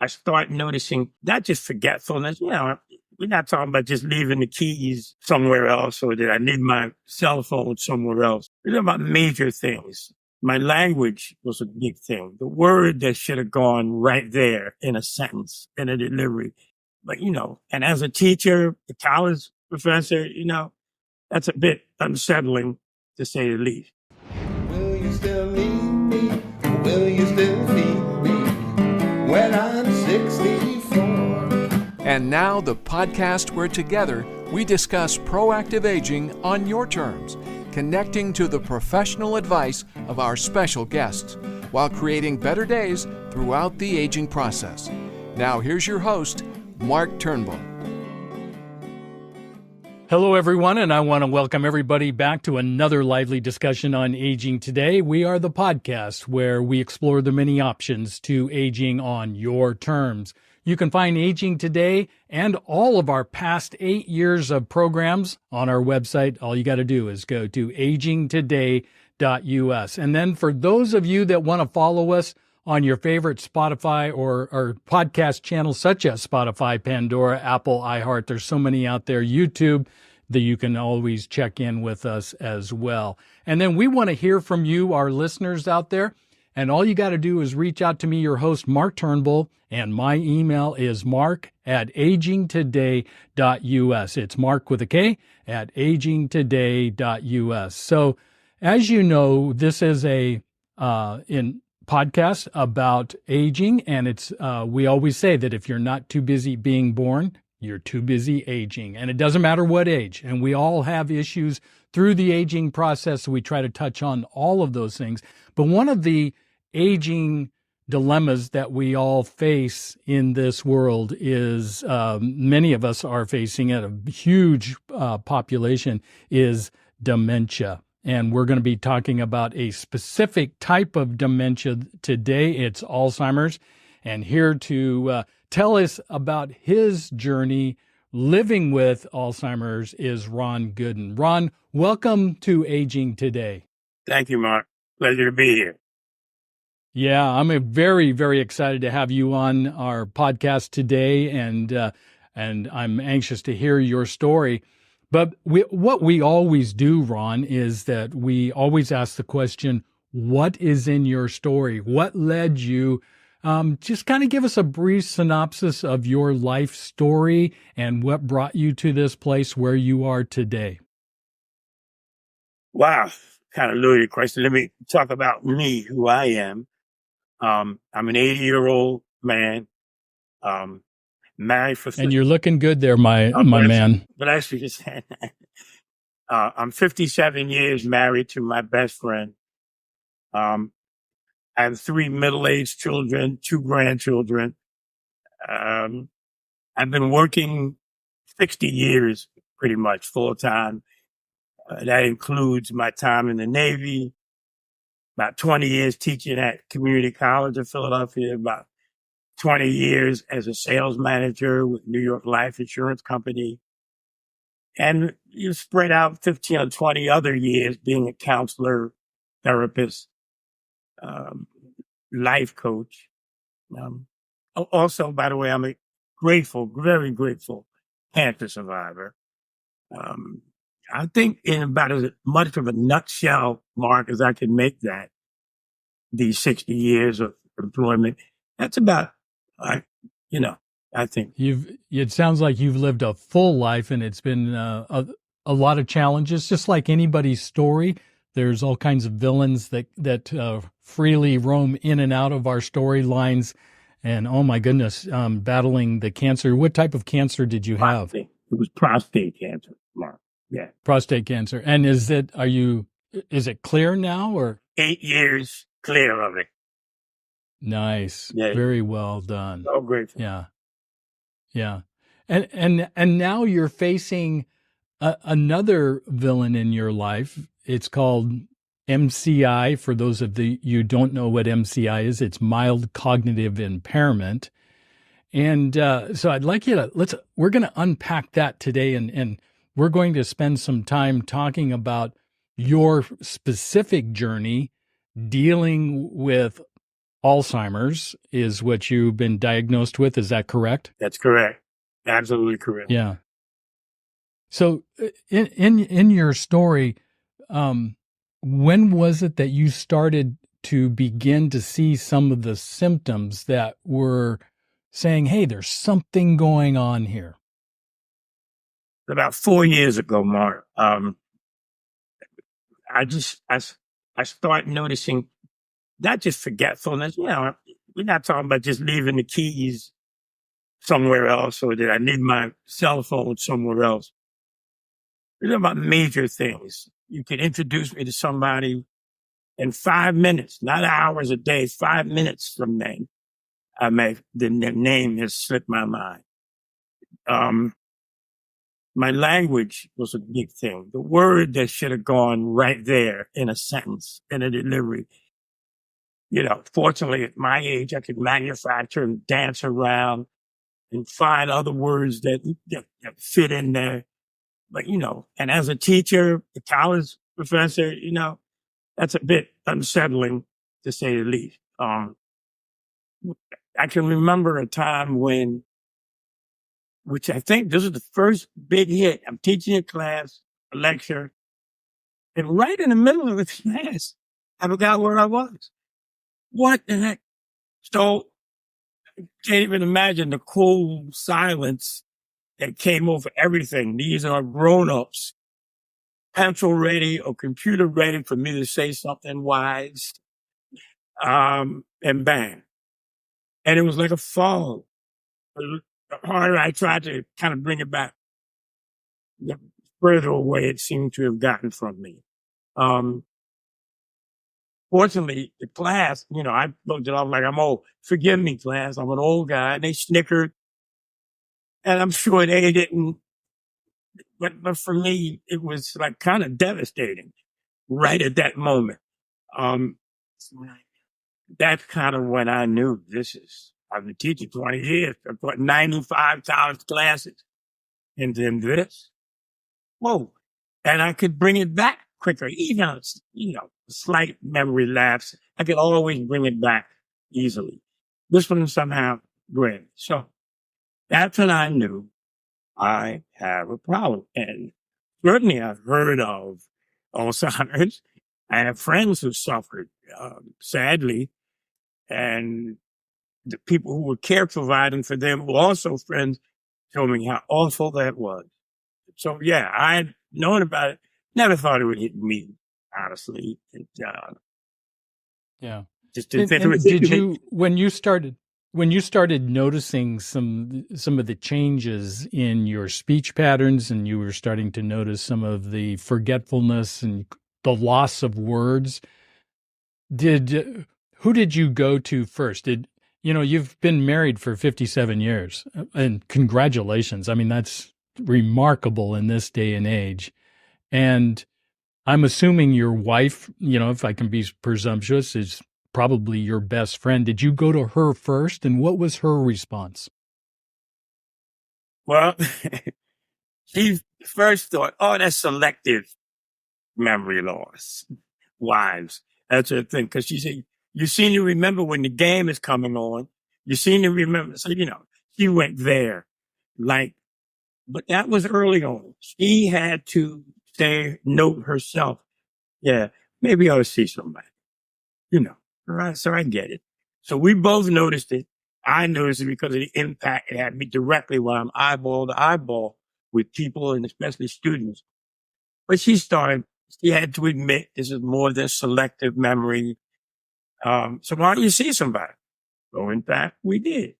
I start noticing not just forgetfulness, we're not talking about just leaving the keys somewhere else or that I need my cell phone somewhere else. We're talking about major things. My language was a big thing. The word that should have gone right there in a sentence, in a delivery. But, and as a teacher, a college professor, that's a bit unsettling to say the least. Will you still need me? Will you still feed me when I'm 64? And now the podcast where together we discuss proactive aging on your terms, connecting to the professional advice of our special guests while creating better days throughout the aging process. Now here's your host, Mark Turnbull. Hello, everyone, and I want to welcome everybody back to another lively discussion on Aging Today. We are the podcast where we explore the many options to aging on your terms. You can find Aging Today and all of our past 8 years of programs on our website. All you got to do is go to AgingToday.us. And then for those of you that want to follow us on your favorite Spotify or podcast channels such as Spotify, Pandora, Apple, iHeart, there's so many out there, YouTube, that you can always check in with us as well. And then we want to hear from you, our listeners out there. And all you got to do is reach out to me, your host, Mark Turnbull, and my email is mark@agingtoday.us. It's Mark with a K at agingtoday.us. So as you know, this is a podcast about aging, and it's we always say that if you're not too busy being born, you're too busy aging. And it doesn't matter what age. And we all have issues through the aging process, so we try to touch on all of those things. But one of the aging dilemmas that we all face in this world is, many of us are facing it, a huge population, is dementia. And we're going to be talking about a specific type of dementia today. It's Alzheimer's. And here to tell us about his journey living with Alzheimer's is Ron Gooden. Ron, welcome to Aging Today. Thank you, Mark. Pleasure to be here. Yeah, I'm very, very excited to have you on our podcast today, and I'm anxious to hear your story. But what we always do, Ron, is that we always ask the question, what is in your story? What led you? Just kind of give us a brief synopsis of your life story and what brought you to this place where you are today. Wow, kind of loaded question. Let me talk about me, who I am. I'm an 80-year-old man, married for... And you're looking good there, my man. But actually, I'm 57 years married to my best friend. I have 3 middle-aged children, 2 grandchildren. I've been working 60 years, pretty much full-time. That includes my time in the Navy, about 20 years teaching at community college in Philadelphia, about 20 years as a sales manager with New York Life Insurance Company. And you spread out 15 or 20 other years being a counselor, therapist, life coach. Also, by the way, I'm a very grateful cancer survivor. I think in about as much of a nutshell, Mark, as I can make that, these 60 years of employment, that's about, I think. It sounds like you've lived a full life, and it's been a lot of challenges, just like anybody's story. There's all kinds of villains that freely roam in and out of our storylines. And oh my goodness, battling the cancer. What type of cancer did you have? It was prostate cancer, Mark. Yeah. Prostate cancer. And is it clear now, or? 8 years clear of it. Nice. Yeah. Very well done. So grateful. Yeah. Yeah. And now you're facing another villain in your life. It's called MCI. For those of you who don't know what MCI is, it's mild cognitive impairment. And so I'd like you to, we're going to unpack that today, and we're going to spend some time talking about your specific journey dealing with Alzheimer's is what you've been diagnosed with. Is that correct? That's correct. Absolutely correct. Yeah. So in your story, when was it that you started to begin to see some of the symptoms that were saying, hey, there's something going on here? About 4 years ago, Mark, I started noticing not just forgetfulness. We're not talking about just leaving the keys somewhere else or that I need my cell phone somewhere else. We're talking about major things. You could introduce me to somebody in 5 minutes, not hours a day, 5 minutes from then. The name has slipped my mind. My language was a big thing. The word that should have gone right there in a sentence, in a delivery. Fortunately, at my age, I could manufacture and dance around and find other words that fit in there. But, and as a teacher, a college professor, that's a bit unsettling, to say the least. I can remember a time which I think this is the first big hit. I'm teaching a class, a lecture, and right in the middle of the class, I forgot where I was. What the heck? So, can't even imagine the cold silence that came over everything. These are grown-ups, pencil ready or computer ready for me to say something wise. And bang. And it was like a fall. The harder I tried to kind of bring it back, the further away it seemed to have gotten from me. Fortunately, the class, I looked it off like I'm old. Forgive me, class. I'm an old guy. And they snickered. And I'm sure they didn't. But for me, it was like kind of devastating right at that moment. That's kind of when I knew I've been teaching 20 years. I've taught 95 college classes. And then this. Whoa. And I could bring it back quicker. Even, slight memory lapse. I could always bring it back easily. This one somehow great. So that's when I knew I have a problem. And certainly I've heard of Alzheimer's. I have friends who suffered, sadly. And the people who were care providing for them were also friends, told me how awful that was. So yeah, I had known about it. Never thought it would hit me, honestly. Yeah. Just And did you, when you started noticing some of the changes in your speech patterns, and you were starting to notice some of the forgetfulness and the loss of words, who did you go to first? You've been married for 57 years, and congratulations. I mean, that's remarkable in this day and age. And I'm assuming your wife, if I can be presumptuous, is probably your best friend. Did you go to her first, and what was her response? Well, she first thought, oh, that's selective memory loss. Wives. That's her thing. Because she said, you seem to remember when the game is coming on. You seem to remember. So, she went there. But that was early on. She had to note herself. Yeah, maybe I ought to see somebody. Right? So I get it. So we both noticed it. I noticed it because of the impact it had me directly while I'm eyeball to eyeball with people and especially students. But she had to admit this is more than selective memory. So why don't you see somebody? So in fact, we did.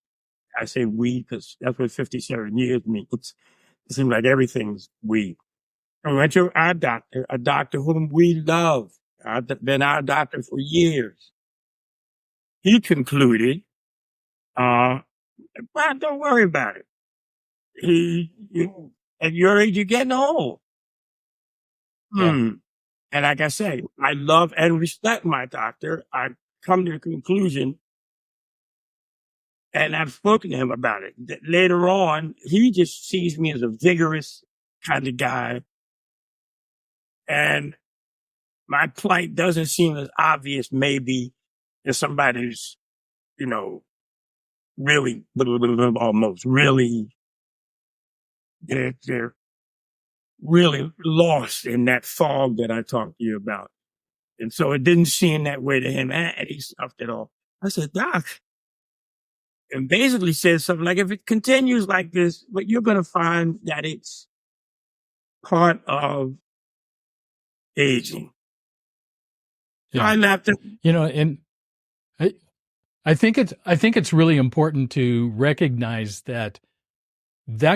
I say we because that's what 57 years means. It seems like everything's we. I went to our doctor, a doctor whom we love. I've been our doctor for years. He concluded, well, don't worry about it. At your age, you're getting old. Yeah. And like I say, I love and respect my doctor. I come to the conclusion, and I've spoken to him about it, that later on, he just sees me as a vigorous kind of guy. And my plight doesn't seem as obvious maybe as somebody who's you know, really, almost really, they're really lost in that fog that I talked to you about. And so it didn't seem that way to him. And he stopped it all. I said, Doc, and basically said something like, if it continues like this, but you're going to find that it's part of aging. So I laughed at, And I think it's really important to recognize that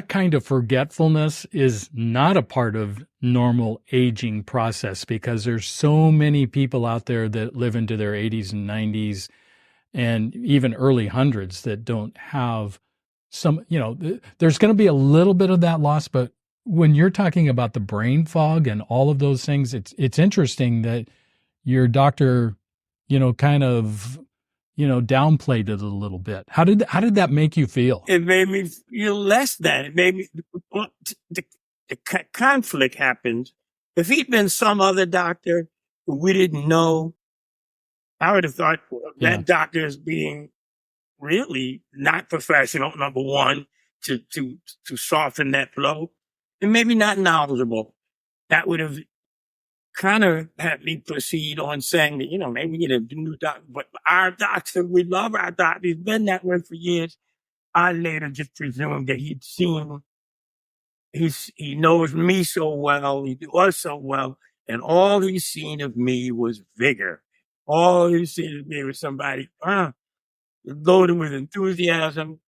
kind of forgetfulness is not a part of normal aging process, because there's so many people out there that live into their 80s and 90s and even early hundreds that don't have some, there's going to be a little bit of that loss. But when you're talking about the brain fog and all of those things, it's interesting that your doctor, kind of, downplayed it a little bit. How did that make you feel? It made me feel less than. It made me, the conflict happened. If he'd been some other doctor who we didn't know, I would have thought that doctor is being really not professional, number one, to soften that blow, and maybe not knowledgeable. That would have kind of had me proceed on saying that, maybe we get a new doctor, but our doctor, we love our doctor. He's been that way for years. I later just presumed that he'd seen, he knows me so well, he knew us so well, and all he's seen of me was vigor. All he's seen of me was somebody loaded with enthusiasm,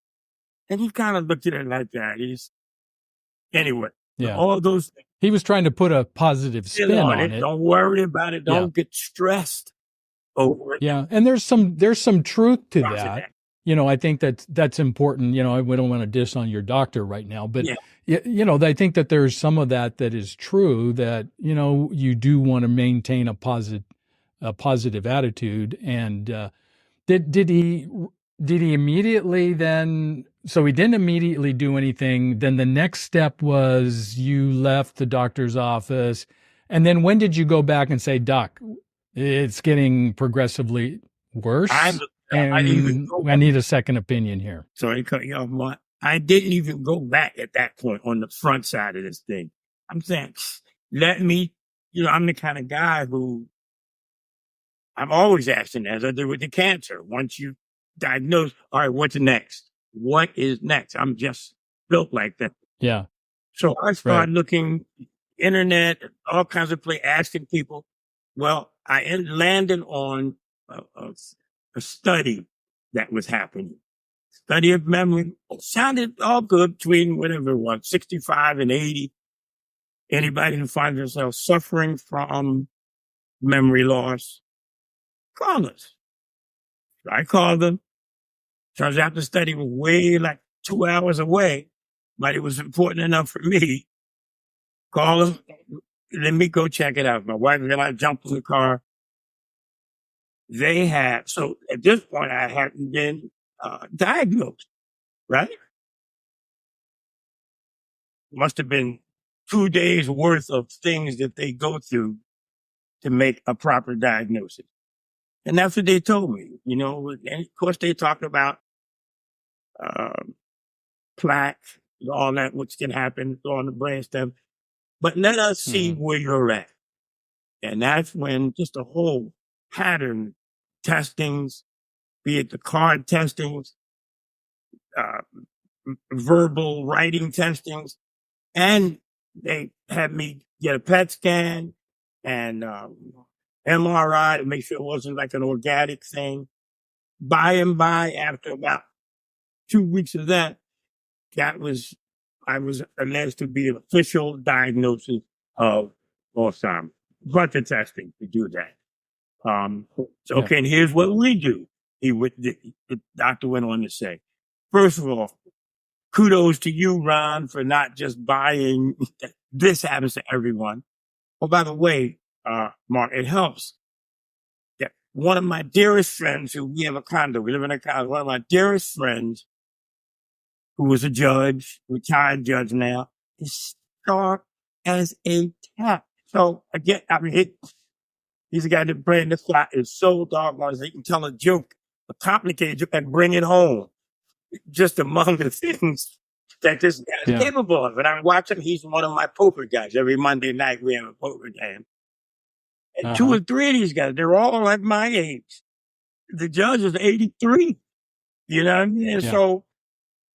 and he kind of looked at it like that. Anyway, all those things. He was trying to put a positive spin on it. Don't worry about it. Don't get stressed over it. Yeah, and there's some truth to that. I think that's important. We don't want to diss on your doctor right now, but I think that there's some of that is true, that you do want to maintain a positive attitude. And did he immediately then? So he didn't immediately do anything. Then the next step was you left the doctor's office. And then when did you go back and say, Doc, it's getting progressively worse? I need a second opinion here. Sorry to cut you off, Mark. I didn't even go back at that point on the front side of this thing. I'm saying, let me, I'm the kind of guy who I'm always asking, as I did with the cancer. Once you diagnose, all right, what's next? What is next? I'm just built like that. Yeah. So I started looking internet, all kinds of places, asking people. Well, I landed on a study that was happening. Study of memory. It sounded all good between whatever it was, 65 and 80. Anybody who finds themselves suffering from memory loss, call us. So I called them. Turns out the study was way like 2 hours away, but it was important enough for me. Call them. Let me go check it out. My wife and I jumped in the car. So at this point, I hadn't been diagnosed, right? Must have been 2 days worth of things that they go through to make a proper diagnosis. And that's what they told me, and of course they talked about plaque, all that, which can happen on the brain stem. But let us see where you're at. And that's when just a whole pattern testings, be it the card testings, verbal writing testings, and they had me get a PET scan and MRI to make sure it wasn't like an organic thing. By and by, after about 2 weeks of that, I was alleged to be an official diagnosis of Alzheimer's. Bunch of testing to do that. Okay, and here's what we do. The doctor went on to say, first of all, kudos to you, Ron, for not just buying. This happens to everyone. Oh, by the way, Mark, it helps. Yeah, one of my dearest friends, we have a condo, we live in a condo, one of my dearest friends, who was a judge, retired judge now, is stark as a tack. So again, he's a guy that brain the clot is so dark, he can tell a joke complicated and bring it home. Just among the things that this guy's capable of. And I'm watching, he's one of my poker guys. Every Monday night we have a poker game. And 2 or 3 of these guys, they're all like my age. The judge is 83. You know what I mean? And so,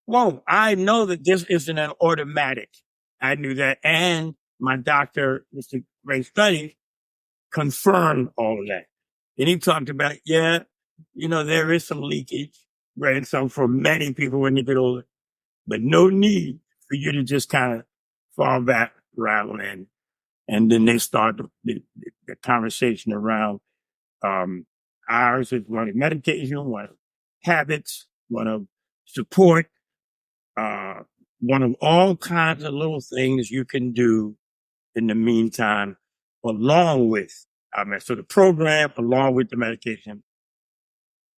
whoa, I know that this isn't an automatic. I knew that. And my doctor, Mr. Ray Study, confirmed all of that. And he talked about, there is some leakage, right? So for many people when you get older, but no need for you to just kind of fall back around. And then they start the conversation around, ours is one of medication, one of habits, one of support, one of all kinds of little things you can do in the meantime, along with, so the program, along with the medication,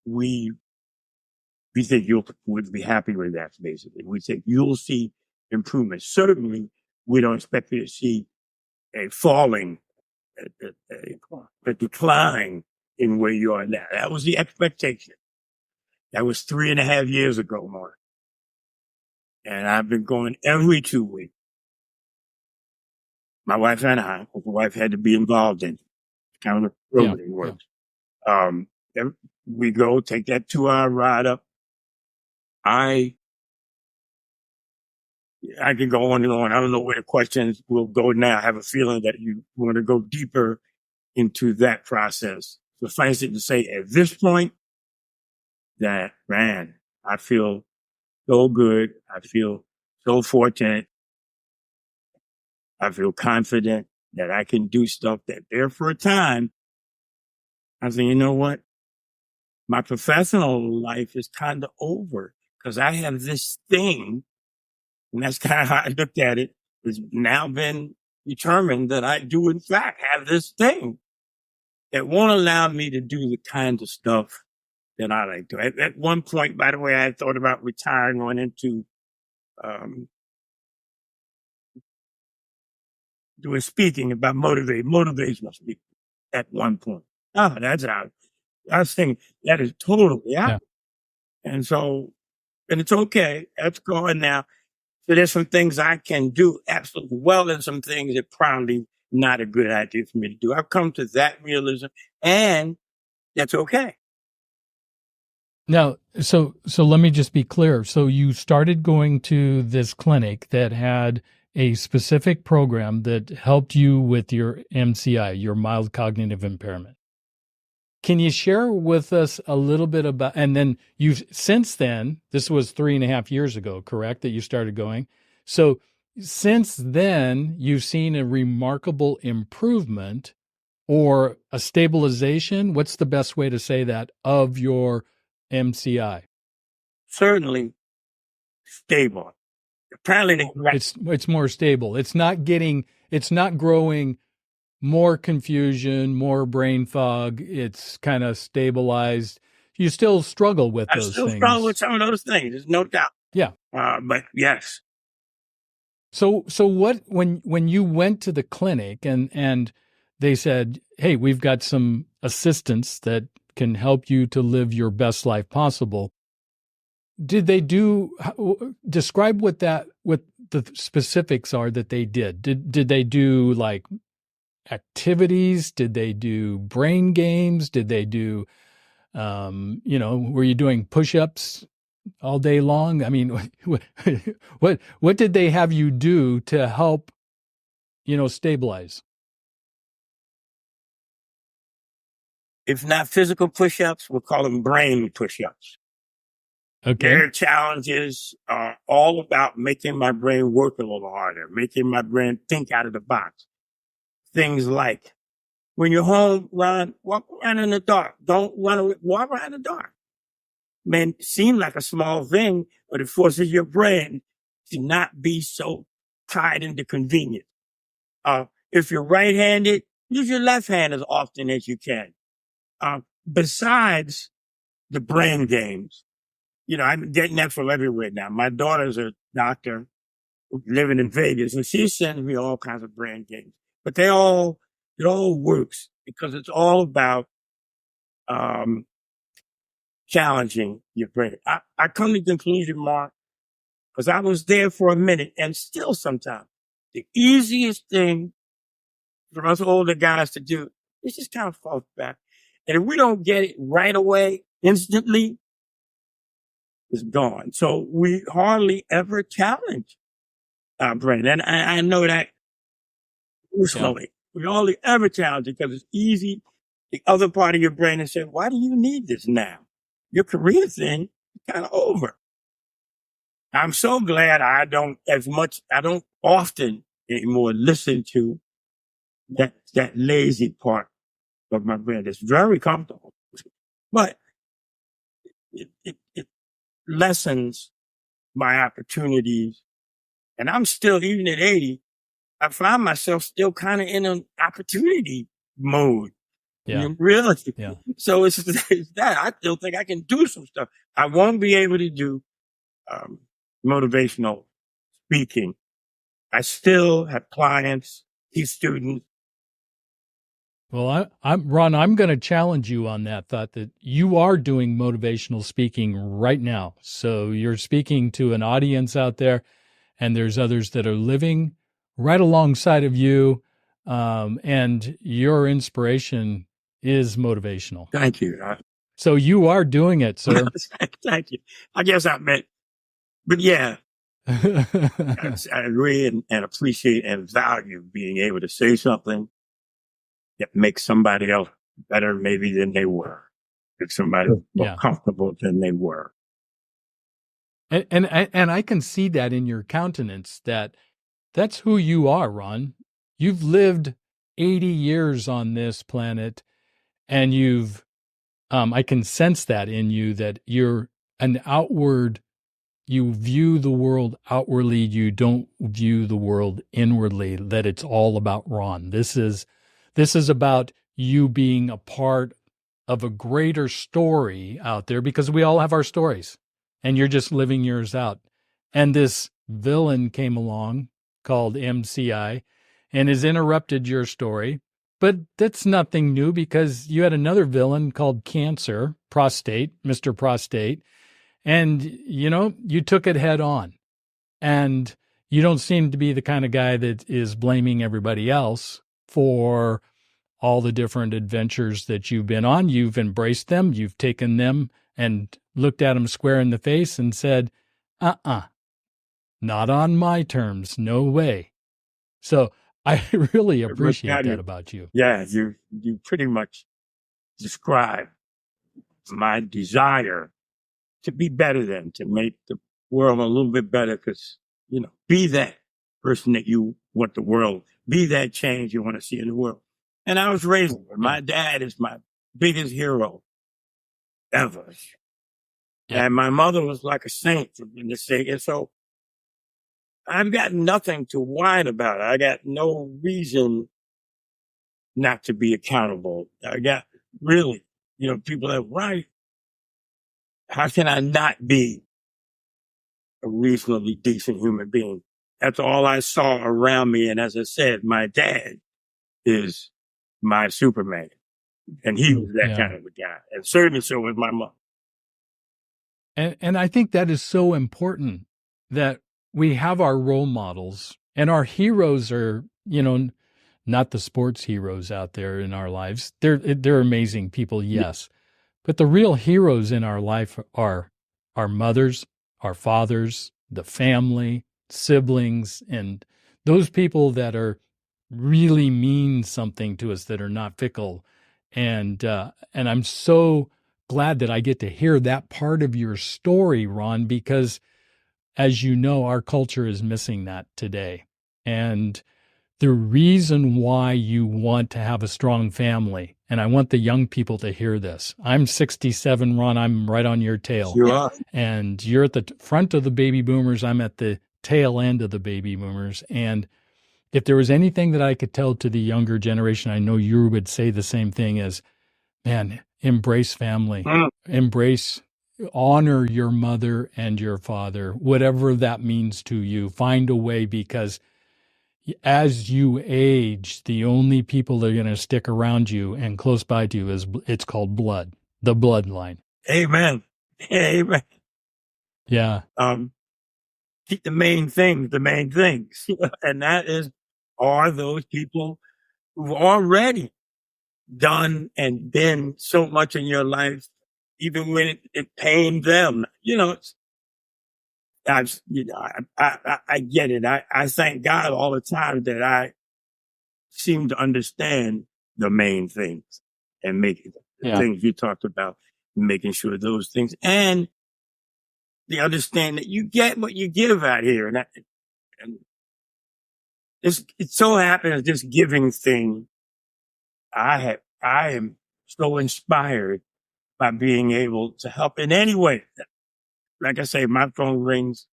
we think you would be happy with that, basically. We think you'll see improvement. Certainly, we don't expect you to see a falling, a decline in where you are now. That was the expectation. That was 3.5 years ago, Mark. And I've been going every 2 weeks. My wife and I, my wife had to be involved in it. Kind of the program works. We go take that 2-hour ride up. I can go on and on. I don't know where the questions will go now. I have a feeling that you want to go deeper into that process. Suffice it to say, at this point, that, man, I feel so good. I feel so fortunate. I feel confident that I can do stuff that there for a time. I said, you know what? My professional life is kind of over because I have this thing, and that's kind of how I looked at it. It's now been determined that I do, in fact, have this thing that won't allow me to do the kind of stuff that I like to. At one point, by the way, I had thought about retiring, going into doing speaking about motivational speaking at one point. Oh, that's out. I was thinking that is totally out. And so, and it's okay. That's going now. So there's some things I can do absolutely well and some things that probably not a good idea for me to do. I've come to that realism, and that's okay. Now, so let me just be clear. So you started going to this clinic that had a specific program that helped you with your MCI, your mild cognitive impairment. Can you share with us a little bit about, and then you've, since then, this was 3.5 years ago, correct, that you started going? So since then, you've seen a remarkable improvement or a stabilization, what's the best way to say that, of your MCI? Certainly stable. Apparently, it's more stable. It's not growing more confusion, more brain fog. It's kind of stabilized. You still struggle with those things. I still struggle with some of those things. There's no doubt. Yeah. But yes. So what, when you went to the clinic and they said, hey, we've got some assistants that can help you to live your best life possible. Did they describe what the specifics are that they did? Did they do like activities? Did they do brain games? Did they do, were you doing push-ups all day long? I mean, what did they have you do to help, stabilize? If not physical push-ups, we'll call them brain push-ups. Okay. Their challenges are all about making my brain work a little harder, making my brain think out of the box. Things like, when you're home, walk around in the dark. Don't walk around in the dark. Man, it seems like a small thing, but it forces your brain to not be so tied into convenience. If you're right-handed, use your left hand as often as you can. Besides the brain games, I'm getting that from everywhere now. My daughter's a doctor living in Vegas, and she sends me all kinds of brain games. But it all works because it's all about challenging your brain. I come to the conclusion, Mark, because I was there for a minute, and still sometimes the easiest thing for us older guys to do is just kind of fall back. And if we don't get it right away, instantly, it's gone. So we hardly ever challenge our brain. And I know that personally. We hardly ever challenge it because it's easy. The other part of your brain is saying, why do you need this now? Your career thing is kind of over. I'm so glad I don't often anymore listen to that lazy part of my brain. It's very comfortable, but it lessens my opportunities. And I'm still, even at 80, I find myself still kind of in an opportunity mode. Yeah. Really? Yeah. So it's that. I still think I can do some stuff. I won't be able to do motivational speaking. I still have clients, teach students. Well, Ron, I'm going to challenge you on that thought that you are doing motivational speaking right now. So you're speaking to an audience out there, and there's others that are living right alongside of you, and your inspiration is motivational. Thank you. So you are doing it, sir. Thank you. I guess I meant, but yeah, I agree and appreciate and value being able to say something that makes somebody else better maybe than they were, make somebody more comfortable than they were. And I can see that in your countenance, that's who you are, Ron. You've lived 80 years on this planet, and I can sense that in you, that you're you view the world outwardly, you don't view the world inwardly, that it's all about Ron. This is about you being a part of a greater story out there, because we all have our stories, and you're just living yours out. And this villain came along called MCI and has interrupted your story. But that's nothing new, because you had another villain called cancer, prostate, Mr. Prostate, and, you took it head on. And you don't seem to be the kind of guy that is blaming everybody else for all the different adventures that you've been on. You've embraced them. You've taken them and looked at them square in the face and said, not on my terms. No way. So I really appreciate that about you. Yeah, you pretty much describe my desire to be better than, to make the world a little bit better, because, be that person that you want the world, be that change you want to see in the world. And I was raised with my dad is my biggest hero ever. Yeah. And my mother was like a saint, for goodness sake. And so I've got nothing to whine about. I got no reason not to be accountable. I got really, people are right. How can I not be a reasonably decent human being? That's all I saw around me. And as I said, my dad is my Superman. And he was that kind of a guy. And certainly so was my mom. And I think that is so important, that we have our role models, and our heroes are, not the sports heroes out there in our lives. They're amazing people, yes. But the real heroes in our life are our mothers, our fathers, the family, siblings, and those people that are really mean something to us, that are not fickle. And I'm so glad that I get to hear that part of your story, Ron, because as you know, our culture is missing that today. And the reason why you want to have a strong family, and I want the young people to hear this. I'm 67, Ron. I'm right on your tail. You are. And you're at the front of the baby boomers. I'm at the tail end of the baby boomers. And if there was anything that I could tell to the younger generation, I know you would say the same thing, is, man, embrace family. Honor your mother and your father, whatever that means to you. Find a way, because as you age, the only people that are going to stick around you and close by to you it's called blood, the bloodline. Amen. Amen. Yeah. Keep the main things. And that are those people who've already done and been so much in your life, even when it pained them. I get it. I thank God all the time that I seem to understand the main things and making the things you talked about, making sure those things, and the understand that you get what you give out here. And it so happens this giving thing, I am so inspired by being able to help in any way. Like I say, my phone rings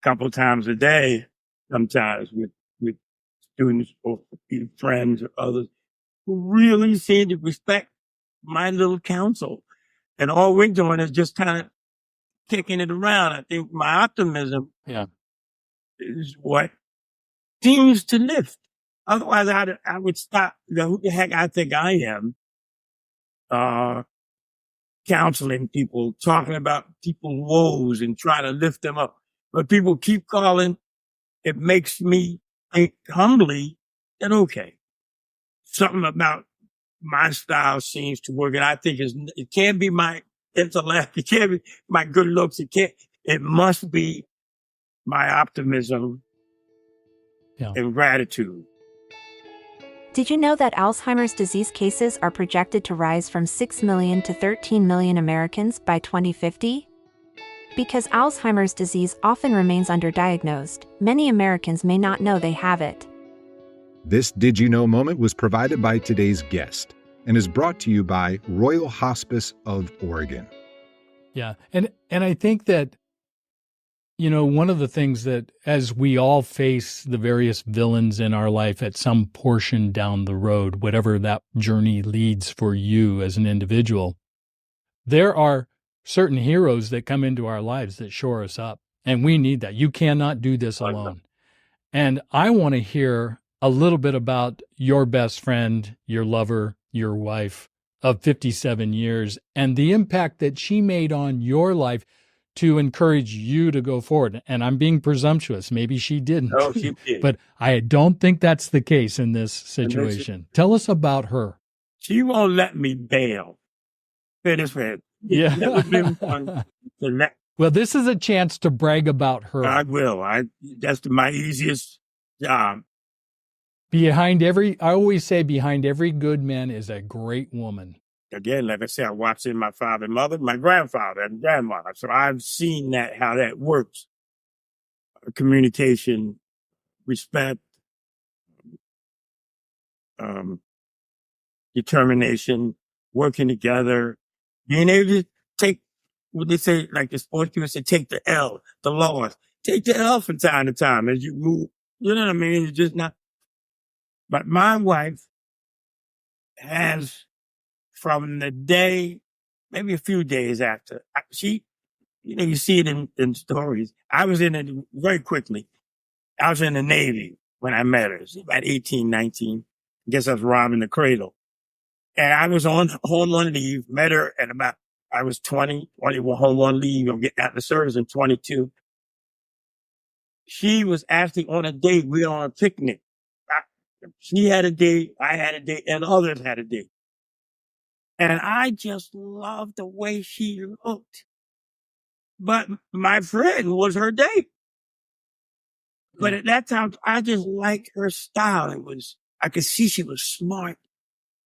a couple times a day, sometimes with students or friends or others who really seem to respect my little counsel. And all we're doing is just kind of kicking it around. I think my optimism is what seems to lift. Otherwise, I would stop. Who the heck I think I am? Counseling people, talking about people's woes and trying to lift them up. But people keep calling. It makes me think humbly that, okay, something about my style seems to work. And I think it can't be my intellect. It can't be my good looks. It must be my optimism and gratitude. Did you know that Alzheimer's disease cases are projected to rise from 6 million to 13 million Americans by 2050? Because Alzheimer's disease often remains underdiagnosed, many Americans may not know they have it. This Did You Know moment was provided by today's guest and is brought to you by Royal Hospice of Oregon. Yeah. And I think that, one of the things that as we all face the various villains in our life at some portion down the road, whatever that journey leads for you as an individual, there are certain heroes that come into our lives that shore us up. And we need that. You cannot do this alone. And I want to hear a little bit about your best friend, your lover, your wife of 57 years, and the impact that she made on your life to encourage you to go forward. And I'm being presumptuous. Maybe she didn't. No, she did. But I don't think that's the case in this situation. Tell us about her. She won't let me bail. Finish it. Yeah. Never been fun to let. Well, this is a chance to brag about her. I will. That's my easiest job. I always say behind every good man is a great woman. Again, like I said, I watched in my father and mother, my grandfather and grandmother. So I've seen how that works. Communication, respect, determination, working together, being able to take what they say, like the sports people say, take the L, the loss. Take the L from time to time as you move. You know what I mean? It's just not. But my wife has, from the day, maybe a few days after, you see it in stories. I was in it very quickly. I was in the Navy when I met her. She was about 18, 19. I guess I was robbing the cradle. And I was home on leave, met her at I was 20, home on leave, I'm getting out of the service in 22. She was actually on a date. We were on a picnic. She had a date, I had a date, and others had a date. And I just loved the way she looked. But my friend was her date. But at that time, I just liked her style. I could see she was smart,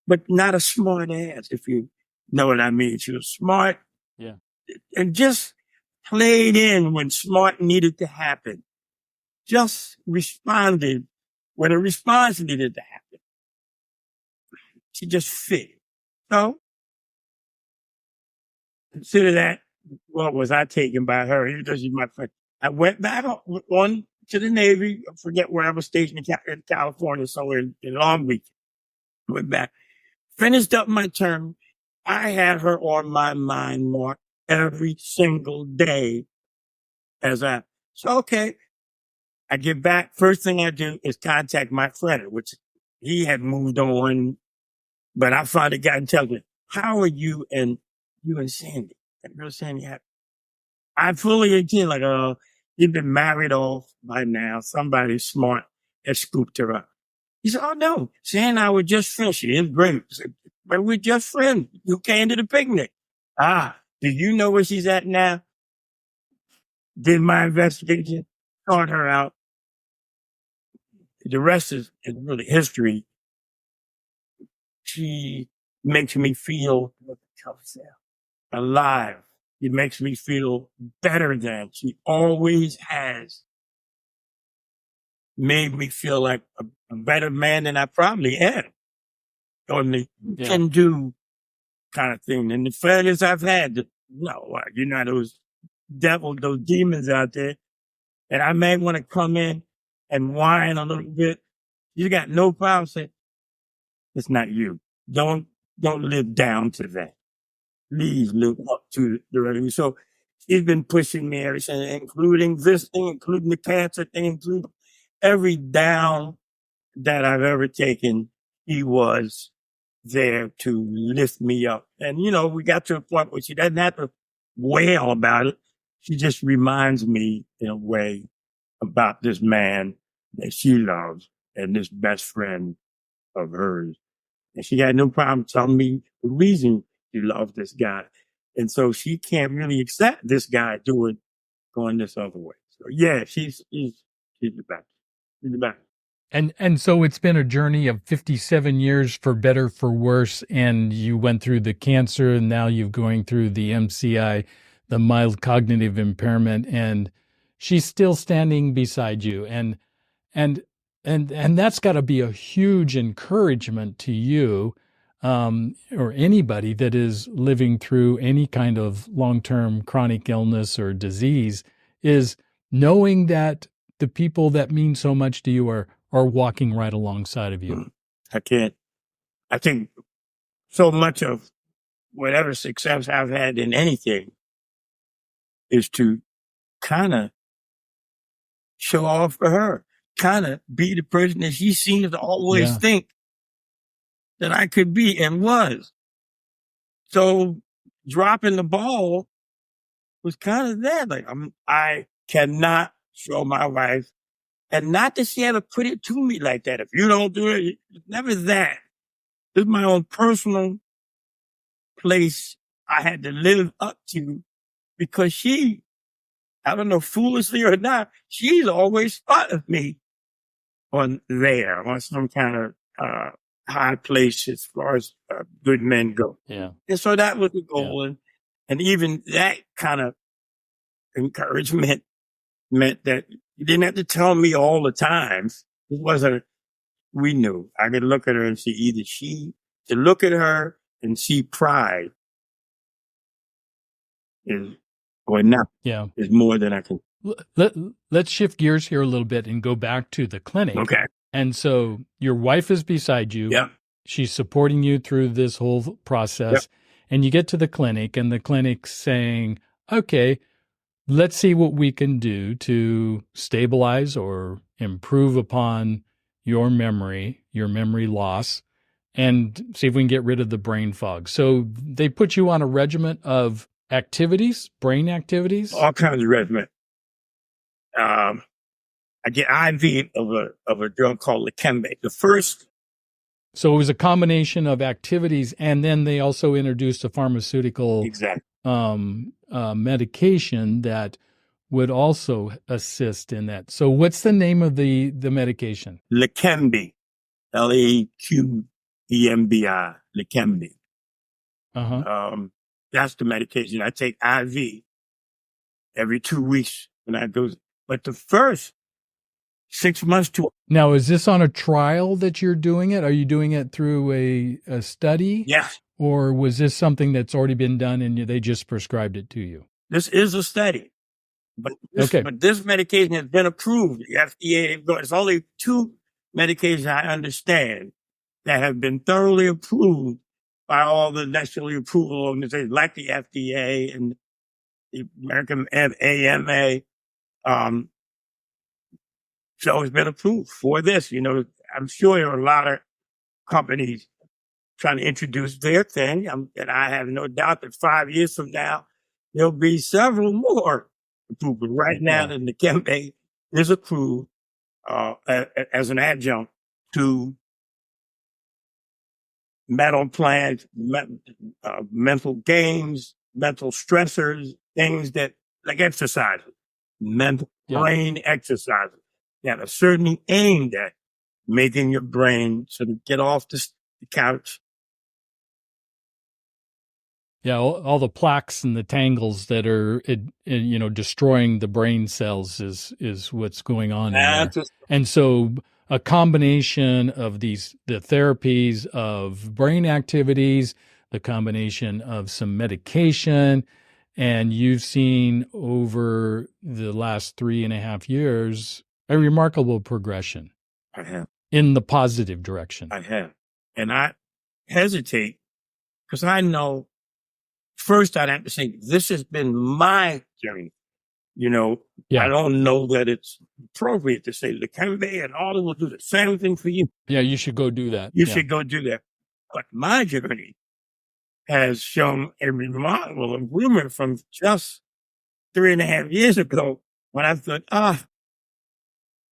but not a smart ass, if you know what I mean. She was smart. Yeah. And just played in when smart needed to happen. Just responded when a response needed to happen. She just fit. So, consider that, what was I taken by her? She's my friend. I went back on to the Navy. I forget where I was stationed in California, somewhere in Long Beach. Went back. Finished up my term. I had her on my mind, Mark, every single day so okay. I get back. First thing I do is contact my friend, which he had moved on, but I finally got in touch with. How are you? And you and Sandy. That girl Sandy, I fully agree. Like, you've been married off by now. Somebody smart has scooped her up. He said, oh, no, Sandy and I were just friends. She is great. I said, but we're just friends. You came to the picnic. Do you know where she's at now? Did my investigation, sought her out. The rest is really history. She makes me feel alive. It makes me feel better than. She always has made me feel like a better man than I probably am. On the can do kind of thing. And the failures I've had, those devils, those demons out there. And I may want to come in and whine a little bit. You got no problem saying, it's not you. Don't live down to that. Please live up to the revenue. So he's been pushing me ever since, including this thing, including the cancer thing, including every down that I've ever taken. He was there to lift me up. And, we got to a point where she doesn't have to wail about it. She just reminds me in a way about this man that she loves and this best friend of hers. And she had no problem telling me the reason she loves this guy. And so she can't really accept this guy going this other way. So yeah, she's the best. She's the best. And so it's been a journey of 57 years, for better, for worse. And you went through the cancer, and now you're going through the MCI, the mild cognitive impairment, and she's still standing beside you. And that's got to be a huge encouragement to you, or anybody that is living through any kind of long-term chronic illness or disease, is knowing that the people that mean so much to you are walking right alongside of you. I think so much of whatever success I've had in anything is to kind of show off for her, kind of be the person that she seems to always think that I could be and was. So dropping the ball was kind of that. Like, I cannot show my wife, and not that she ever put it to me like that. If you don't do it, it's never that. It's my own personal place I had to live up to, because she, I don't know, foolishly or not, she's always thought of me on some kind of high place as far as good men go. Yeah. And so that was the goal. Yeah. And even that kind of encouragement meant that you didn't have to tell me all the time. It wasn't, we knew. I could look at her and see to look at her and see pride is more than I can. Let's shift gears here a little bit and go back to the clinic. Okay. And so your wife is beside you. Yeah. She's supporting you through this whole process. Yep. And you get to the clinic, and the clinic's saying, okay, let's see what we can do to stabilize or improve upon your memory loss, and see if we can get rid of the brain fog. So they put you on a regimen of activities, brain activities? All kinds of regimen. I get IV of a drug called LEQEMBI. So it was a combination of activities, and then they also introduced a pharmaceutical medication that would also assist in that. So what's the name of the medication? LEQEMBI, LEQEMBI, LEQEMBI. That's the medication. I take IV every 2 weeks when I go. But the first 6 months to... Now, is this on a trial that you're doing it? Are you doing it through a study? Yes. Or was this something that's already been done and they just prescribed it to you? This is a study. But this medication has been approved. The FDA, it's only 2 medications I understand that have been thoroughly approved by all the nationally approval organizations like the FDA and the American AMA. So it's been approved for this. I'm sure there are a lot of companies trying to introduce their thing. And I have no doubt that 5 years from now, there'll be several more approved. Right now, the LEQEMBI is approved as an adjunct to mental plans, mental games, mental stressors, things that, like exercises, mental brain exercises that are certainly aimed at making your brain sort of get off the couch. Yeah, all the plaques and the tangles that are, destroying the brain cells is what's going on in there. And so a combination of the therapies of brain activities, the combination of some medication, and you've seen over the last 3.5 years a remarkable progression. I have. In the positive direction. I have. And I hesitate because I know first I'd have to say, this has been my journey. I don't know that it's appropriate to say LEQEMBI and all will do the same thing for you. Yeah, you should go do that. You should go do that. But my journey has shown a remarkable improvement from just 3.5 years ago when I thought,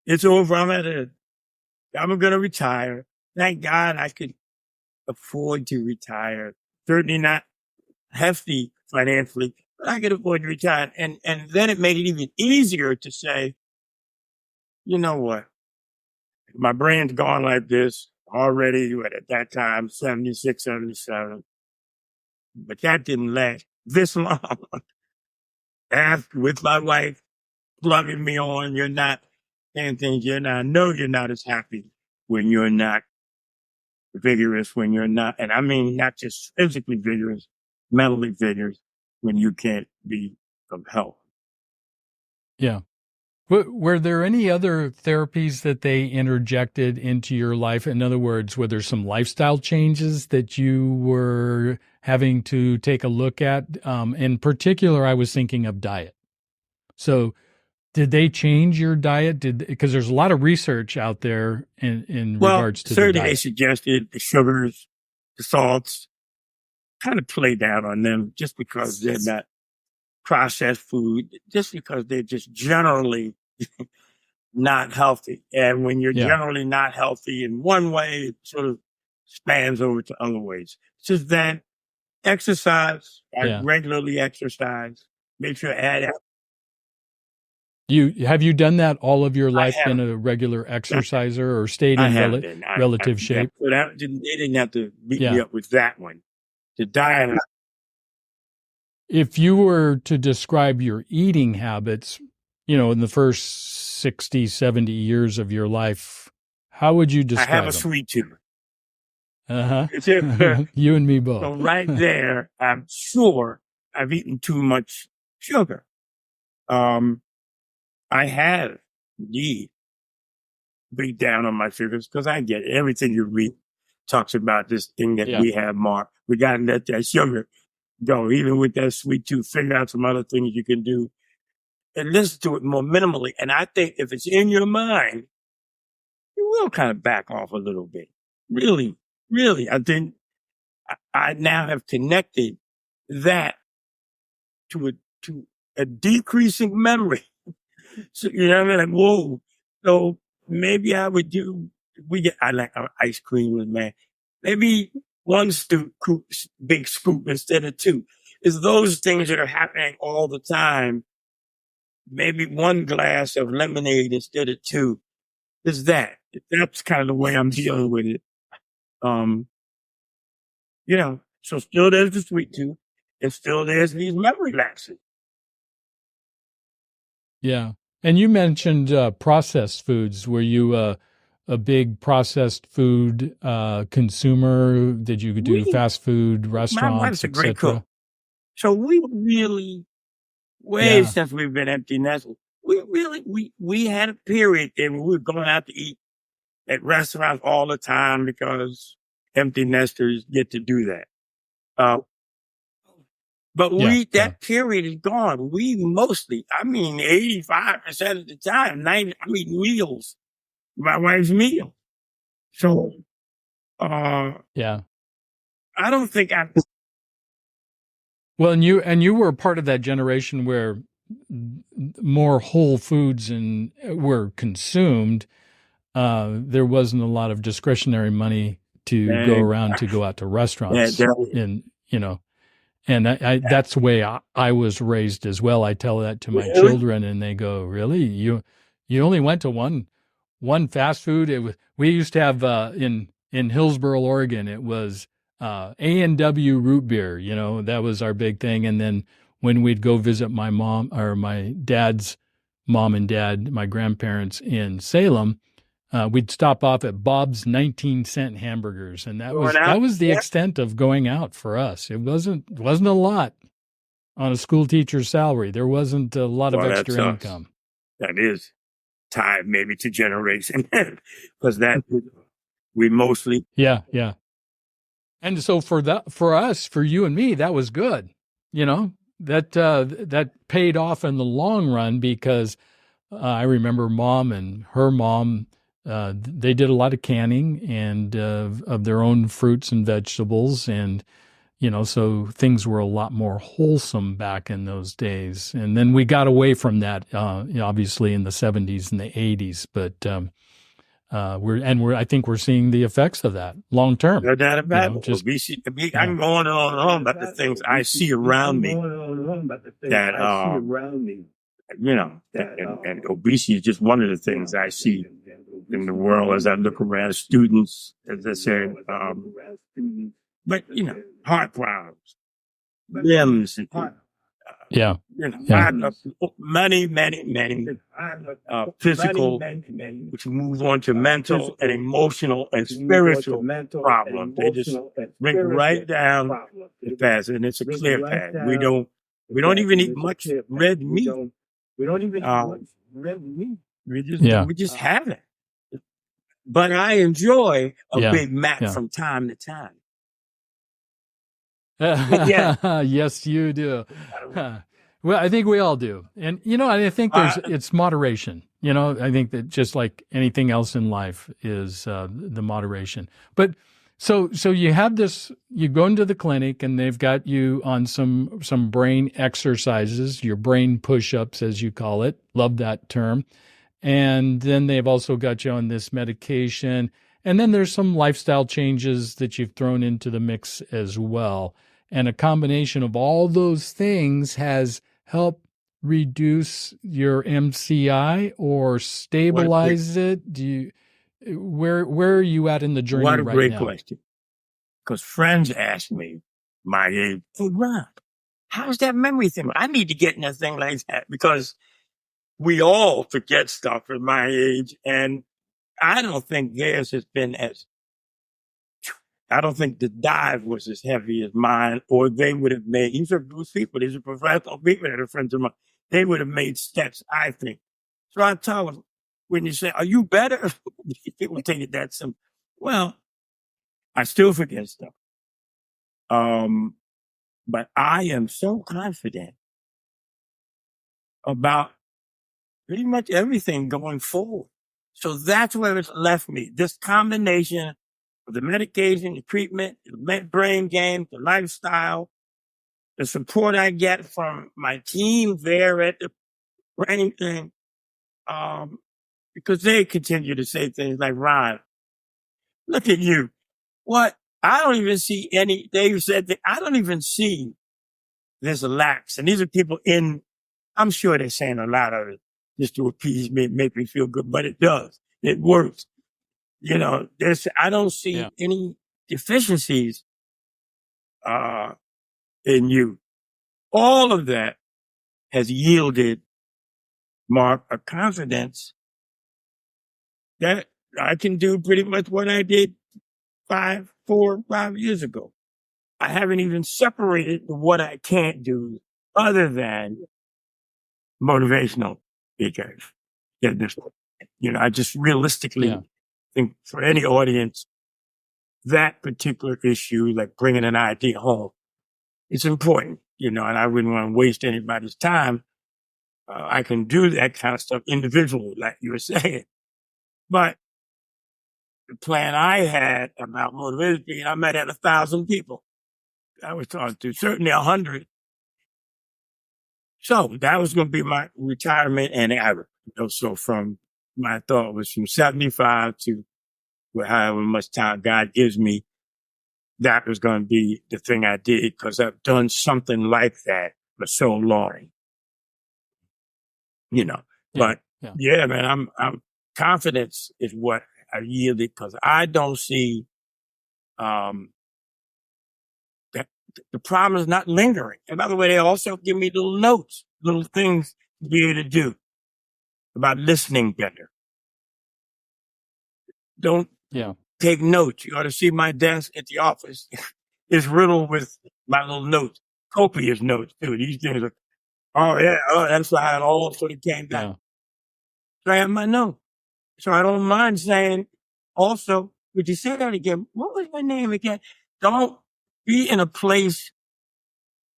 it's over. I'm going to retire. Thank God I could afford to retire. Certainly not hefty financially, but I could afford to retire. And then it made it even easier to say, you know what? My brain's gone like this already at that time, 76, 77. But that didn't last this long. After, with my wife plugging me on, you're not saying things I know you're not as happy when you're not vigorous, when you're not, and I mean not just physically vigorous, mentally vigorous, when you can't be of help. Yeah. Were there any other therapies that they interjected into your life? In other words, were there some lifestyle changes that you were having to take a look at? In particular, I was thinking of diet. So did they change your diet? Because there's a lot of research out there in regards to the diet. Certainly they suggested the sugars, the salts, kind of play down on them just because they're not processed food, just because they're just generally not healthy. And when you're generally not healthy in one way, it sort of spans over to other ways. It's just that exercise, I regularly exercise, make sure I add up. Have you done that all of your life, been a regular exerciser or stayed in relative shape? So they didn't have to beat me up with that one. The diet. If you were to describe your eating habits, in the first 60, 70 years of your life, how would you describe them? I have a sweet tooth. You and me both. So right there, I'm sure I've eaten too much sugar. I have indeed beat down on my sugars because I get everything you read talks about this thing that we have, Mark. We got to let that sugar go. Even with that sweet tooth, figure out some other things you can do and listen to it more minimally. And I think if it's in your mind, you will kind of back off a little bit. Really, really. I think I now have connected that to a decreasing memory. So, what I mean? Like, whoa. So maybe I would I like ice cream with man. Maybe one big scoop instead of two. It's those things that are happening all the time. Maybe one glass of lemonade instead of two. It's that. That's kind of the way I'm dealing with it. So still there's the sweet tooth and still there's these memory lapses. Yeah. And you mentioned processed foods. Were you a big processed food consumer? Did you do fast food restaurants? My wife's a great cook. So we really, since we've been empty nestled, we had a period there where we were going out to eat at restaurants all the time because empty nesters get to do that. But that period is gone. We mostly, 85% of the time, meals, my wife's meal. So, I don't think Well, and you were part of that generation where more whole foods and were consumed. There wasn't a lot of discretionary money to go around to go out to restaurants, and and that's the way I was raised as well. I tell that to my children, and they go, "Really? You only went to one fast food?" We used to have in Hillsboro, Oregon. It was A&W root beer. That was our big thing. And then when we'd go visit my mom or my dad's mom and dad, my grandparents in Salem, we'd stop off at Bob's 19-cent hamburgers, and that was the extent of going out for us. It wasn't a lot on a school teacher's salary. There wasn't a lot of extra income. That is tied maybe to generation, because that we mostly yeah. And so for us, for you and me, that was good. That paid off in the long run, because I remember Mom and her mom. They did a lot of canning and of their own fruits and vegetables, and so things were a lot more wholesome back in those days. And then we got away from that, obviously in the 70s and the 80s. But I think we're seeing the effects of that long term. No doubt about it. I'm going on about the things I see around me. And obesity is just one of the things I see in the world as I look around students, as I said, but heart problems, limbs, and many physical, which moves on to mental and emotional and spiritual problems. They just bring right down the path, and it's a clear path. We don't even eat much red meat. We just have it. But I enjoy a Big Mac from time to time. Yes, you do. Well, I think we all do. And, I think it's moderation. I think that just like anything else in life is the moderation. But so you have this, you go into the clinic and they've got you on some brain exercises, your brain push-ups, as you call it. Love that term. And then they've also got you on this medication. And then there's some lifestyle changes that you've thrown into the mix as well. And a combination of all those things has helped reduce your MCI or stabilize it. Where are you at in the journey right now? What a great question. Because friends ask me my age, "Hey, Rob, how's that memory thing? I need to get in a thing like that," because we all forget stuff at my age, and I don't think theirs has been I don't think the dive was as heavy as mine, or they would have made, these are good people, these are professional people that are friends of mine, they would have made steps, I think. So I tell them, when you say, "Are you better?" People take it that simple. Well, I still forget stuff. But I am so confident about pretty much everything going forward. So that's where it's left me. This combination of the medication, the treatment, the brain games, the lifestyle, the support I get from my team there at the brain thing, because they continue to say things like, "Ron, look at you. What? I don't even see any," they said that I don't even see this lax. And these are people I'm sure they're saying a lot of it just to appease me, make me feel good, but it does. It works. I don't see any deficiencies in you. All of that has yielded, Mark, a confidence that I can do pretty much what I did 5 years ago. I haven't even separated what I can't do other than motivational speakers. I just realistically think for any audience, that particular issue, like bringing an idea home, it's important, and I wouldn't want to waste anybody's time. I can do that kind of stuff individually, like you were saying. But the plan I had about motivation, I met at 1,000 people. I was talking to, certainly 100. So that was going to be my retirement and average. So from my thought was from 75 to however much time God gives me, that was going to be the thing I did because I've done something like that for so long, But yeah, man, I'm confidence is what I yielded because I don't see that the problem is not lingering. And by the way, they also give me little notes, little things to be able to do about listening better. Don't take notes. You ought to see my desk at the office. It's riddled with my little notes, copious notes too. These things are, that's why it all sort of came back. Yeah. So I have my note. So I don't mind saying also, would you say that again? What was my name again? Don't be in a place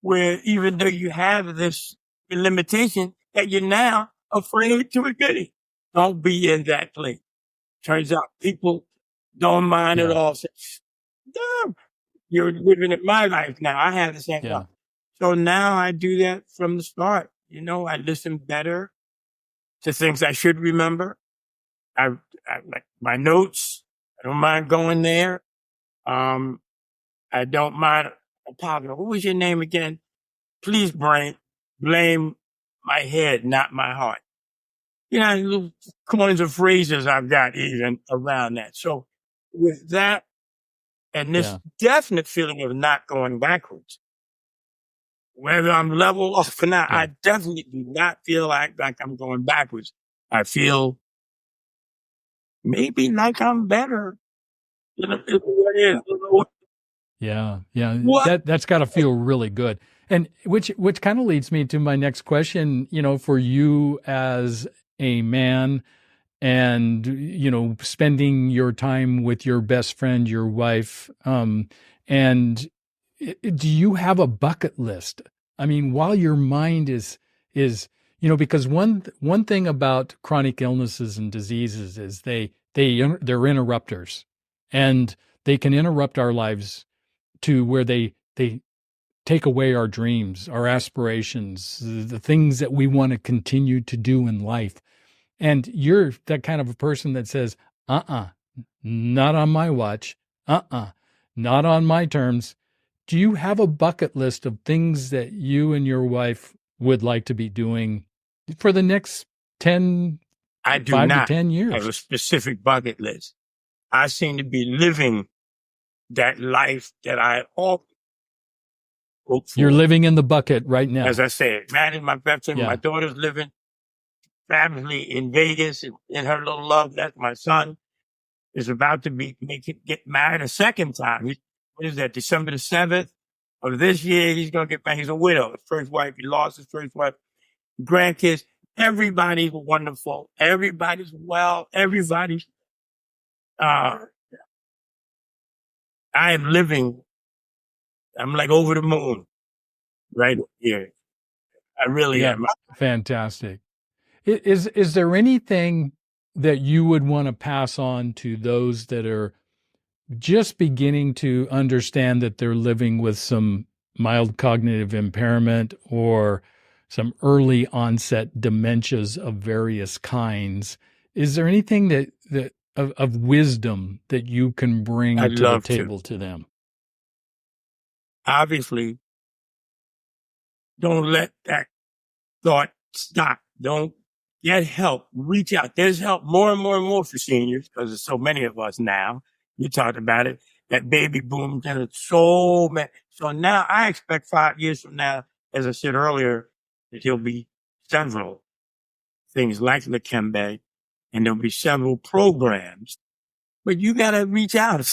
where even though you have this limitation that you're now afraid to admit it. Don't be in that place. Turns out people don't mind at all. Say, damn, you're living in my life now. I have the same thought. So now I do that from the start. I listen better to things I should remember. I like my notes. I don't mind going there. I don't mind apologizing. What was your name again? Please blame my head, not my heart. Little coins of phrases I've got even around that. So with that and this definite feeling of not going backwards, whether I'm level off or not, I definitely do not feel like I'm going backwards. I feel maybe like I'm better. Yeah. That's got to feel really good. And which kind of leads me to my next question, for you as a man and, spending your time with your best friend, your wife, and do you have a bucket list? I mean, while your mind is, because one thing about chronic illnesses and diseases is they're interrupters, and they can interrupt our lives to where they take away our dreams, our aspirations, the things that we want to continue to do in life. And you're that kind of a person that says, not on my watch, not on my terms. Do you have a bucket list of things that you and your wife would like to be doing for the next 5 to 10 years? I have a specific bucket list. I seem to be living that life that I hope for. You're living in the bucket right now. As I said, married my best friend, my daughter's living fabulously in Vegas in her little love. That's my son is about to get married a second time. What is that? December the 7th of this year, he's going to get married. He's a widow. His first wife, he lost his first wife. Grandkids, everybody's wonderful. Everybody's well. Everybody's, I am living, I'm like over the moon right here. I really am. Fantastic. Is there anything that you would want to pass on to those that are just beginning to understand that they're living with some mild cognitive impairment or some early onset dementias of various kinds? Is there anything that of wisdom that you can bring to the table to them? Obviously, don't let that thought stop. Don't get help. Reach out. There's help more and more and more for seniors because there's so many of us now. You talked about it. That baby boom, there's so many. So now I expect 5 years from now, as I said earlier, that there'll be several things like LEQEMBI, and there'll be several programs. But you got to reach out.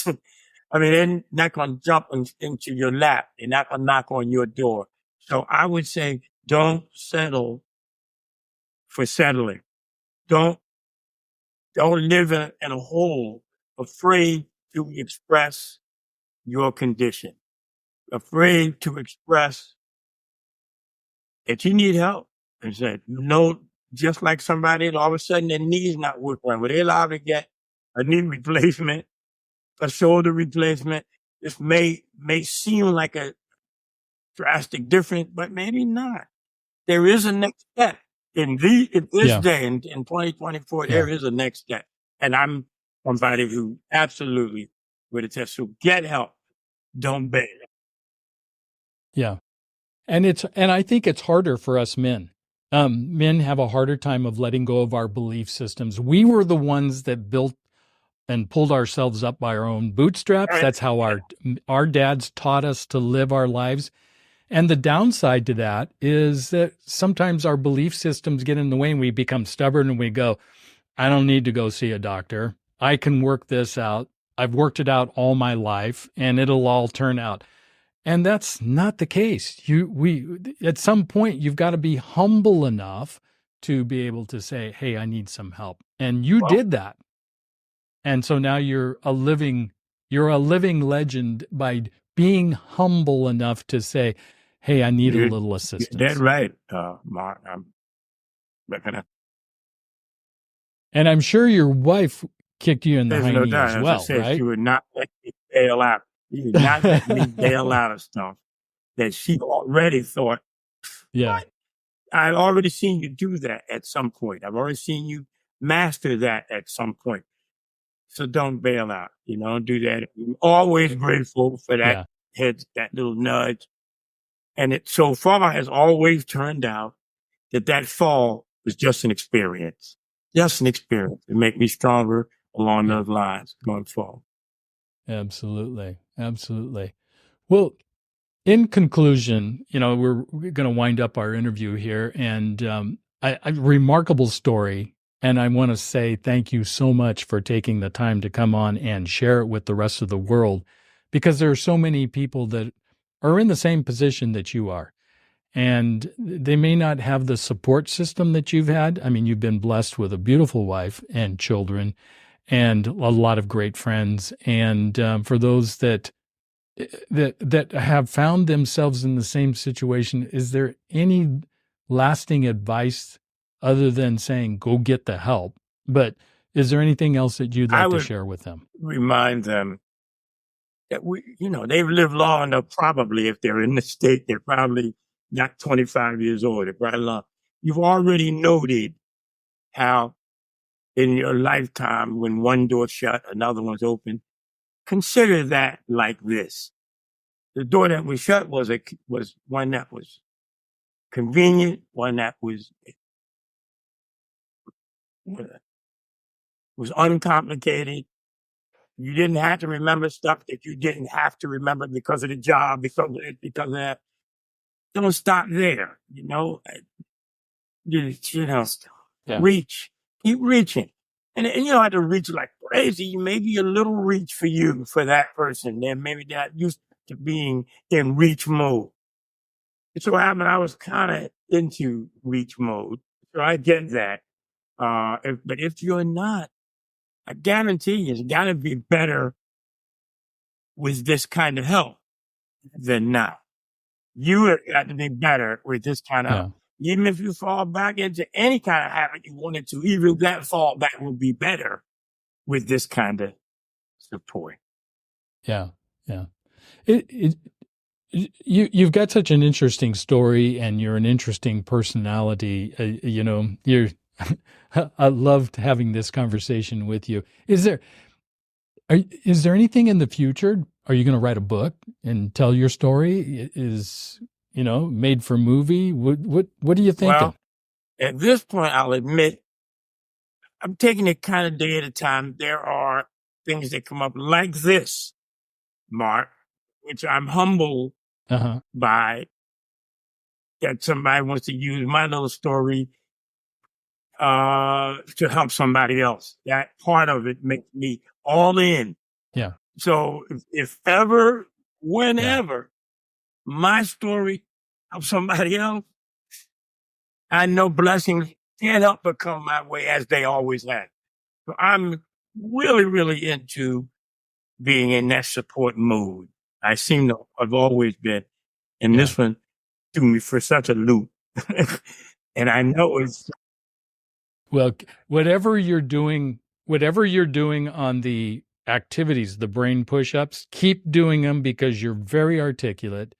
I mean, they're not going to jump into your lap. They're not going to knock on your door. So I would say, don't settle for settling. Don't live in a hole, afraid to express your condition, afraid to express that you need help. And say, just like somebody, all of a sudden their knee's not working, but they're allowed to get a knee replacement, a shoulder replacement. This may seem like a drastic difference, but maybe not. There is a next step. In this day, in 2024, there is a next step. And I'm somebody who absolutely would attest. So get help. Don't bail. Yeah. And I think it's harder for us men. Men have a harder time of letting go of our belief systems. We were the ones that built and pulled ourselves up by our own bootstraps. Right. That's how our dads taught us to live our lives. And the downside to that is that sometimes our belief systems get in the way and we become stubborn and we go, I don't need to go see a doctor. I can work this out. I've worked it out all my life and it'll all turn out. And that's not the case. At some point, you've got to be humble enough to be able to say, hey, I need some help. And you did that. And so now you're a living legend by being humble enough to say, hey, I need a little assistance. That's right, Mark. And I'm sure your wife kicked you in the hiney as well, as I said, right? She would not let me bail out. She would not let me bail out of stuff that she already thought. Yeah. What? I've already seen you do that at some point. I've already seen you master that at some point. So don't bail out. Do that. I'm always grateful for that that little nudge. And it so far has always turned out that fall was just an experience. Just an experience to make me stronger along those lines going forward. Absolutely. Absolutely. Well, in conclusion, we're going to wind up our interview here, and a remarkable story. And I want to say thank you so much for taking the time to come on and share it with the rest of the world, because there are so many people that are in the same position that you are. And they may not have the support system that you've had. I mean, you've been blessed with a beautiful wife and children and a lot of great friends. And for those that have found themselves in the same situation, is there any lasting advice other than saying, go get the help? But is there anything else that you'd like to share with them? Remind them that they've lived long enough. Probably if they're in the state, they're probably not 25 years old. They're probably long. You've already noted how in your lifetime, when one door shut, another one's open. Consider that like this. The door that was shut was one that was convenient, one that was uncomplicated. You didn't have to remember stuff that you didn't have to remember because of the job, because of that. Don't stop there, reach, keep reaching. And you don't have to reach like crazy. Maybe a little reach for you, for that person. Then maybe they're not used to being in reach mode. It's what happened. I was kind of into reach mode. So I get that. But if you're not, I guarantee you, it's got to be better with this kind of help than not. You have got to be better with this kind of help. Even if you fall back into any kind of habit you wanted to, even that fall back will be better with this kind of support. Yeah, yeah. You've got such an interesting story, and you're an interesting personality. I loved having this conversation with you. Is there anything in the future? Are you going to write a book and tell your story? Is made for movie? What are you thinking? Well, at this point, I'll admit I'm taking it kind of day at a time. There are things that come up like this, Mark, which I'm humbled by, that somebody wants to use my little story to help somebody else. That part of it makes me all in. Yeah. So if ever, whenever my story helps somebody else, I know blessings can't help but come my way, as they always have. So I'm really, really into being in that support mode. I seem to have always been. And this one threw me for such a loop. And I know it's... Well, whatever you're doing on the activities, the brain push-ups, keep doing them, because you're very articulate.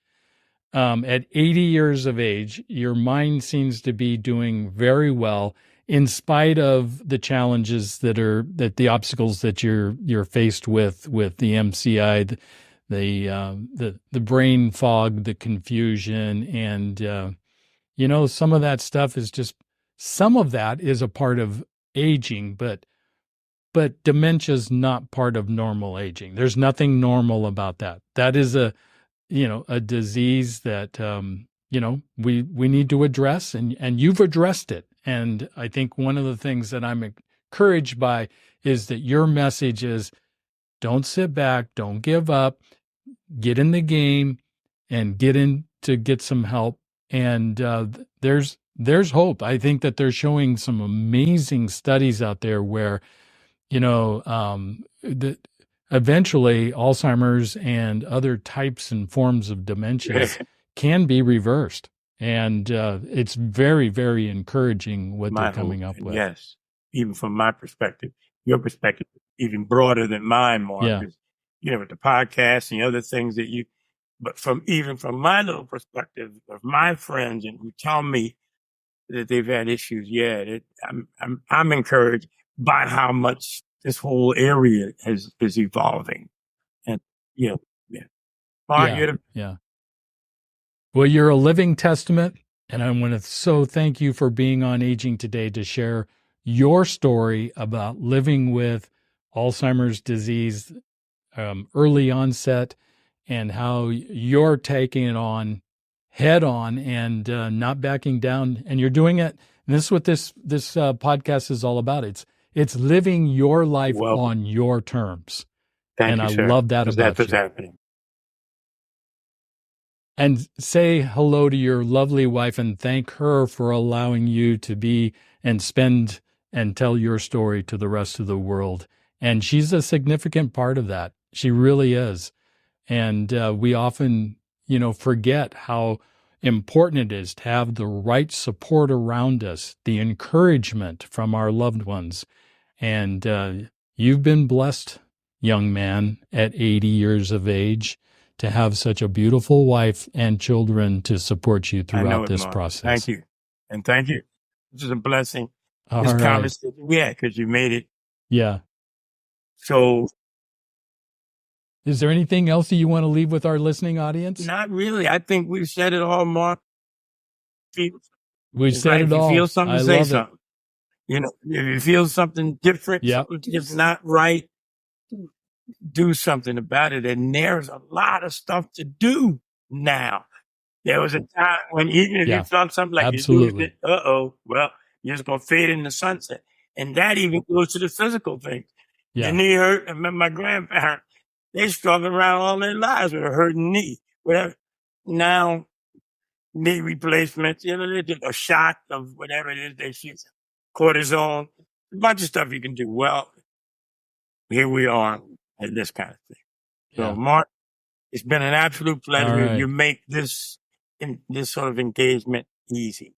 at 80 years of age, your mind seems to be doing very well in spite of the challenges that the obstacles that you're faced with the MCI, the brain fog, the confusion, and some of that stuff is just, some of that is a part of aging, but dementia's not part of normal aging. There's nothing normal about that. That is a disease that we need to address, and you've addressed it. And I think one of the things that I'm encouraged by is that your message is, don't sit back, don't give up, get in the game and get some help. And there's hope. I think that they're showing some amazing studies out there where, that eventually Alzheimer's and other types and forms of dementias can be reversed. And it's very, very encouraging what they're coming up with. Yes, even from my perspective, your perspective, even broader than mine, Mark. Yeah. With the podcast and the other things that but from my little perspective of my friends and who tell me that they've had issues, I'm encouraged by how much this whole area is evolving. And, Mark, Well, you're a living testament, and I want to thank you for being on Aging Today to share your story about living with Alzheimer's disease, early onset, and how you're taking it on head on and not backing down. And you're doing it. And this is what this podcast is all about. It's living your life on your terms. Thank you, sir. I love that about that's what's you. happening. And say hello to your lovely wife and thank her for allowing you to be and spend and tell your story to the rest of the world. And she's a significant part of that. She really is. And we often, forget how important it is to have the right support around us, the encouragement from our loved ones. And you've been blessed, young man, at 80 years of age, to have such a beautiful wife and children to support you throughout this process. Thank you. And thank you. This is a blessing. All this right. conversation, because you made it. Yeah. So, is there anything else that you want to leave with our listening audience? Not really. I think we've said it all, Mark. We've said it all. If you feel something, say something. If you feel something different, something is not right, do something about it. And there's a lot of stuff to do now. There was a time when even if you felt something like absolutely. Well, you're just going to fade in the sunset. And that even goes to the physical things. Yeah. The knee hurt. I remember my grandparents, they struggled around all their lives with a hurting knee. Whatever. Now, knee replacements, they did a shot of whatever it is they shoot, cortisone, a bunch of stuff you can do. Well, here we are at this kind of thing. Yeah. So, Mark, it's been an absolute pleasure. Right. You make this sort of engagement easy.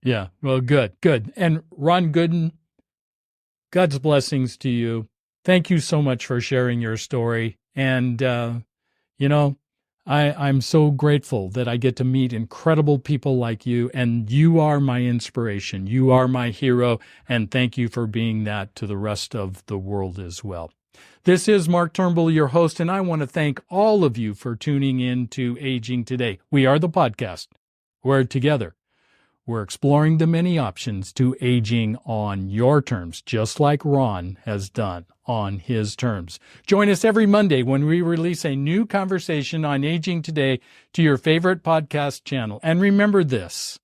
Yeah. Well, good. And Ron Gooden, God's blessings to you. Thank you so much for sharing your story. And, I'm so grateful that I get to meet incredible people like you, and you are my inspiration. You are my hero, and thank you for being that to the rest of the world as well. This is Mark Turnbull, your host, and I want to thank all of you for tuning in to Aging Today. We are the podcast where together we're exploring the many options to aging on your terms, just like Ron has done on his terms. Join us every Monday when we release a new conversation on Aging Today to your favorite podcast channel. And remember this,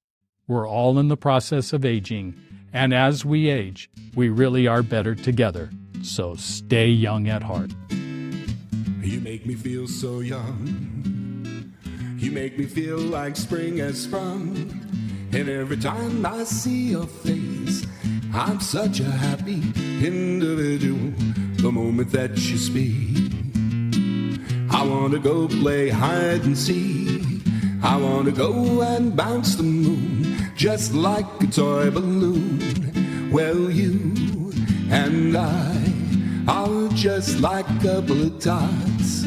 we're all in the process of aging, and as we age, we really are better together. So stay young at heart. You make me feel so young. You make me feel like spring has sprung. And every time I see your face, I'm such a happy individual. The moment that you speak, I want to go play hide and seek. I want to go and bounce the moon just like a toy balloon. Well, you and I are just like a couple of tots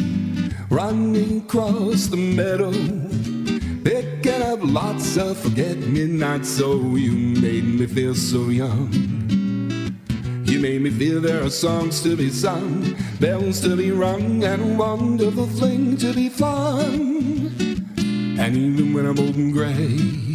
running across the meadow. picking up lots of forget-me-nots. So you made me feel so young. You made me feel there are songs to be sung, bells to be rung, and a wonderful fling to be flung. And even when I'm old and gray.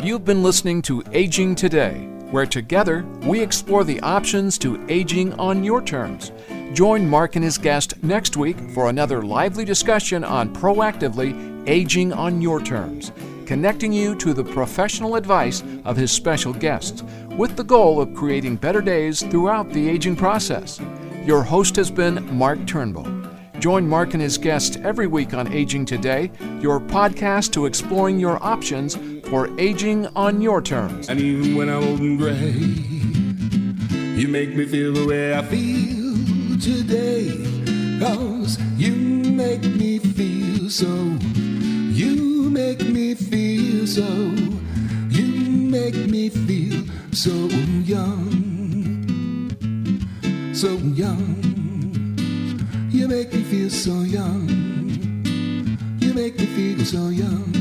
You've been listening to Aging Today, where together we explore the options to aging on your terms. Join Mark and his guest next week for another lively discussion on proactively aging on your terms, connecting you to the professional advice of his special guests, with the goal of creating better days throughout the aging process. Your host has been Mark Turnbull. Join Mark and his guests every week on Aging Today, your podcast to exploring your options for aging on your terms. And even when I'm old and gray, you make me feel the way I feel today. 'Cause you make me feel so. You make me feel so. You make me feel so young. So young. You make me feel so young. You make me feel so young.